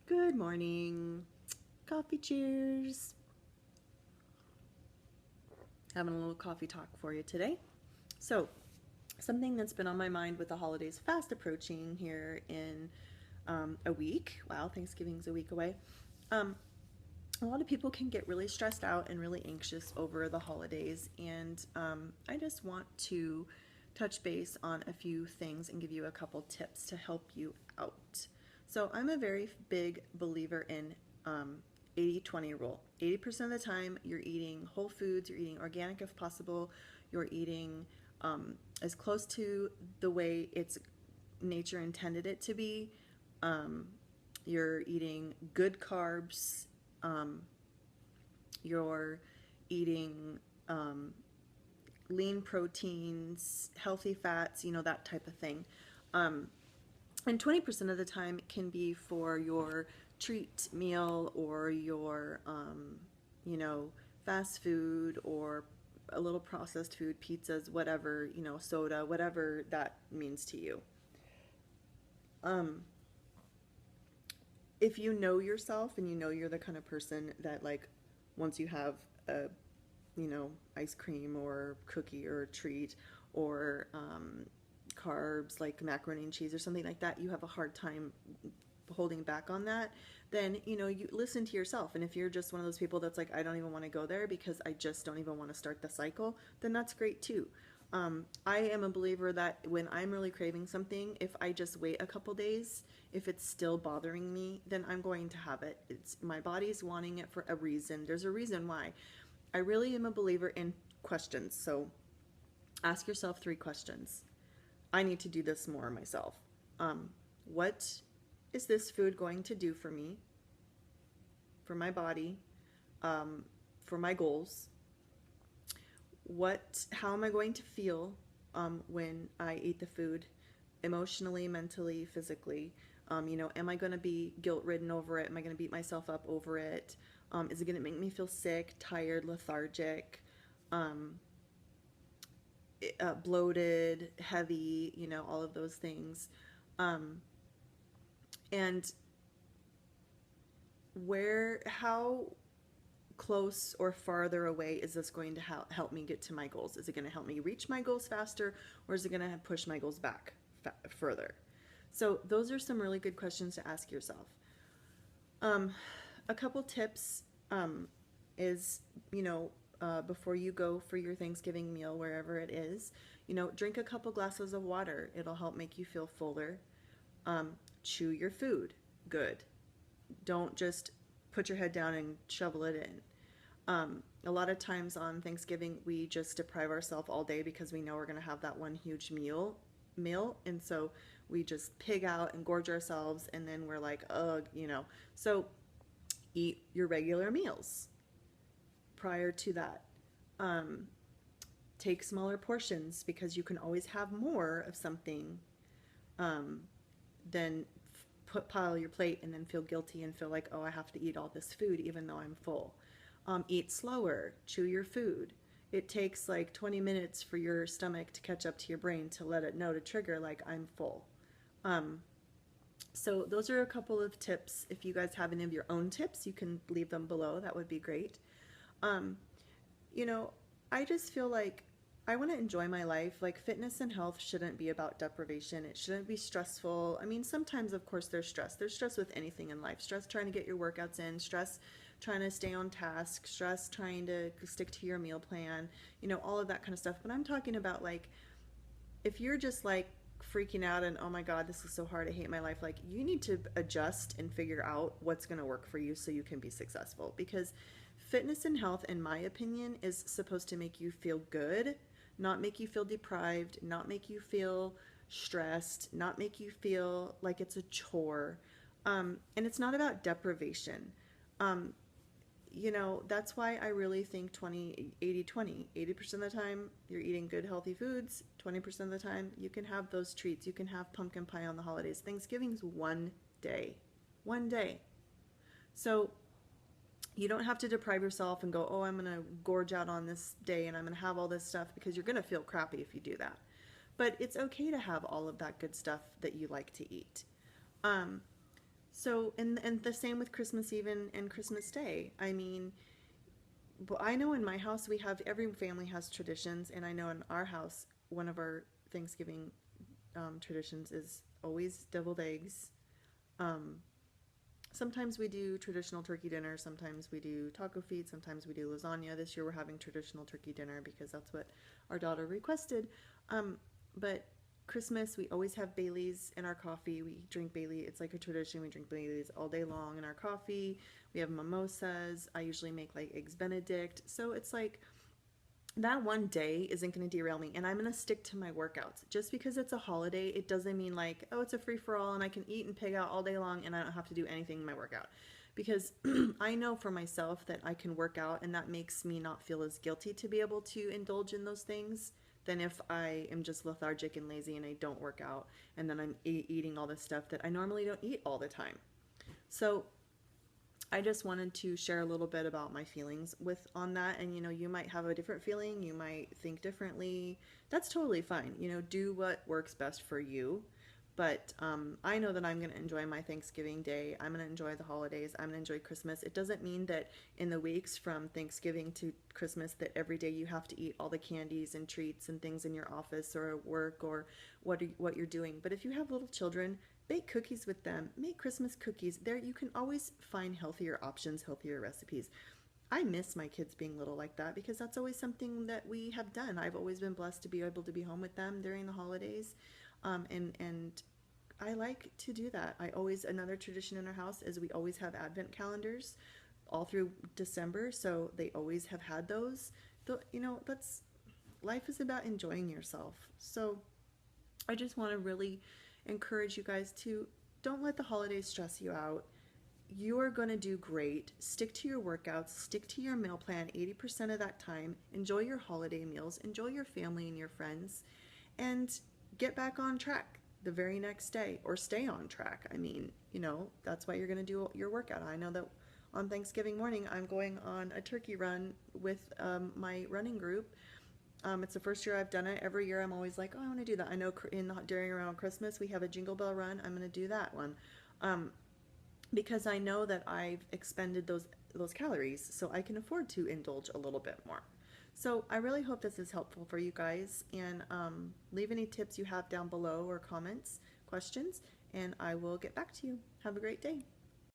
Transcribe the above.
Good morning. Coffee cheers. Having a little coffee talk for you today. So, something that's been on my mind with the holidays fast approaching here in a week. Wow, Thanksgiving's a week away. Um, a lot of people can get really stressed out and really anxious over the holidays, and I just want to touch base on a few things and give you a couple tips to help you out. So, I'm a very big believer in 80-20 rule. 80% of the time, you're eating whole foods, you're eating organic if possible, you're eating as close to the way it's nature intended it to be. Um, you're eating good carbs, um, you're eating lean proteins, healthy fats, that type of thing. Um, and 20% of the time can be for your treat meal or your, fast food or a little processed food, pizzas, whatever, soda, whatever that means to you. Um, if you know yourself and you know you're the kind of person that, like, once you have a ice cream or cookie or treat or carbs like macaroni and cheese or something like that, you have a hard time holding back on that, then you listen to yourself. And if you're just one of those people that's like, I don't even want to go there because I just don't even want to start the cycle, then that's great too. I am a believer that when I'm really craving something, if I just wait a couple days, if it's still bothering me, then I'm going to have it. It's my body's wanting it for a reason. There's a reason why. I really am a believer in questions. So ask yourself 3 questions. I need to do this more myself. What is this food going to do for me, for my body, um, for my goals? How am I going to feel when I eat the food, emotionally, mentally, physically? Am I going to be guilt ridden over it? Am I going to beat myself up over it? Is it going to make me feel sick, tired, lethargic, um, bloated, heavy? All of those things. Um, and how close or farther away is this going to help me get to my goals? Is it going to help me reach my goals faster, or is it going to push my goals back further? So those are some really good questions to ask yourself. Um, a couple tips is, before you go for your Thanksgiving meal, wherever it is, drink a couple glasses of water. It'll help make you feel fuller. Chew your food. Good. Don't just put your head down and shovel it in. A lot of times on Thanksgiving, we just deprive ourselves all day because we know we're going to have that one huge meal, and so we just pig out and gorge ourselves, and then we're like, ugh. So eat your regular meals prior to that. Um, Take smaller portions because you can always have more of something um, than pile your plate and then feel guilty and feel like, oh, I have to eat all this food even though I'm full. Eat slower, chew your food. It takes like 20 minutes for your stomach to catch up to your brain to let it know to trigger, like, I'm full. Um, so, those are a couple of tips. If you guys have any of your own tips, you can leave them below. That would be great. Um, you know, I just feel like I want to enjoy my life. Like, fitness and health shouldn't be about deprivation. It shouldn't be stressful. I mean, sometimes, of course, there's stress. There's stress with anything in life. Stress trying to get your workouts in, stress trying to stay on task, stress trying to stick to your meal plan, all of that kind of stuff. But I'm talking about, like, if you're just like freaking out and, oh my God, this is so hard, I hate my life, like, you need to adjust and figure out what's going to work for you so you can be successful. Because fitness and health, in my opinion, is supposed to make you feel good, not make you feel deprived, not make you feel stressed, not make you feel like it's a chore. And it's not about deprivation. Um, that's why I really think 20, 80, 20. 80% of the time, you're eating good, healthy foods. 20% of the time, you can have those treats. You can have pumpkin pie on the holidays. Thanksgiving's one day. One day. So you don't have to deprive yourself and go, oh, I'm going to gorge out on this day and I'm going to have all this stuff, because you're going to feel crappy if you do that. But it's okay to have all of that good stuff that you like to eat. Um, So, and the same with Christmas Eve and Christmas Day. I mean, but I know in my house we have, every family has traditions, and I know in our house one of our Thanksgiving traditions is always deviled eggs. Um, Sometimes we do traditional turkey dinner, sometimes we do taco feet, sometimes we do lasagna. This year we're having traditional turkey dinner because that's what our daughter requested. But Christmas, we always have Bailey's in our coffee. We drink Bailey. It's like a tradition. We drink Bailey's all day long in our coffee. We have mimosas. I usually make like eggs Benedict. So it's like that one day isn't going to derail me, and I'm going to stick to my workouts. Just because it's a holiday, it doesn't mean like, oh, it's a free for all and I can eat and pig out all day long and I don't have to do anything in my workout. Because I know for myself that I can work out, and that makes me not feel as guilty to be able to indulge in those things than if I am just lethargic and lazy and I don't work out, and then I'm eating all this stuff that I normally don't eat all the time. So I just wanted to share a little bit about my feelings with on that. And you might have a different feeling, you might think differently. That's totally fine. Do what works best for you. But I know that I'm going to enjoy my Thanksgiving Day. I'm going to enjoy the holidays. I'm going to enjoy Christmas. It doesn't mean that in the weeks from Thanksgiving to Christmas that every day you have to eat all the candies and treats and things in your office or at work, or what you're doing. But if you have little children, bake cookies with them. Make Christmas cookies. There you can always find healthier options, healthier recipes. I miss my kids being little like that because that's always something that we have done. I've always been blessed to be able to be home with them during the holidays, and I like to do that. Another tradition in our house is we always have Advent calendars all through December, so they always have had those. That's life is about enjoying yourself. So I just want to really encourage you guys to don't let the holidays stress you out. You are going to do great. Stick to your workouts, stick to your meal plan 80% of that time. Enjoy your holiday meals, enjoy your family and your friends, and get back on track the very next day, or stay on track. I mean, that's why you're going to do your workout. I know that on Thanksgiving morning, I'm going on a turkey run with my running group. It's the first year I've done it. Every year I'm always like, oh, I want to do that. I know during around Christmas we have a Jingle Bell run. I'm going to do that one, because I know that I've expended those calories, so I can afford to indulge a little bit more. So I really hope this is helpful for you guys, and leave any tips you have down below, or comments, questions, and I will get back to you. Have a great day.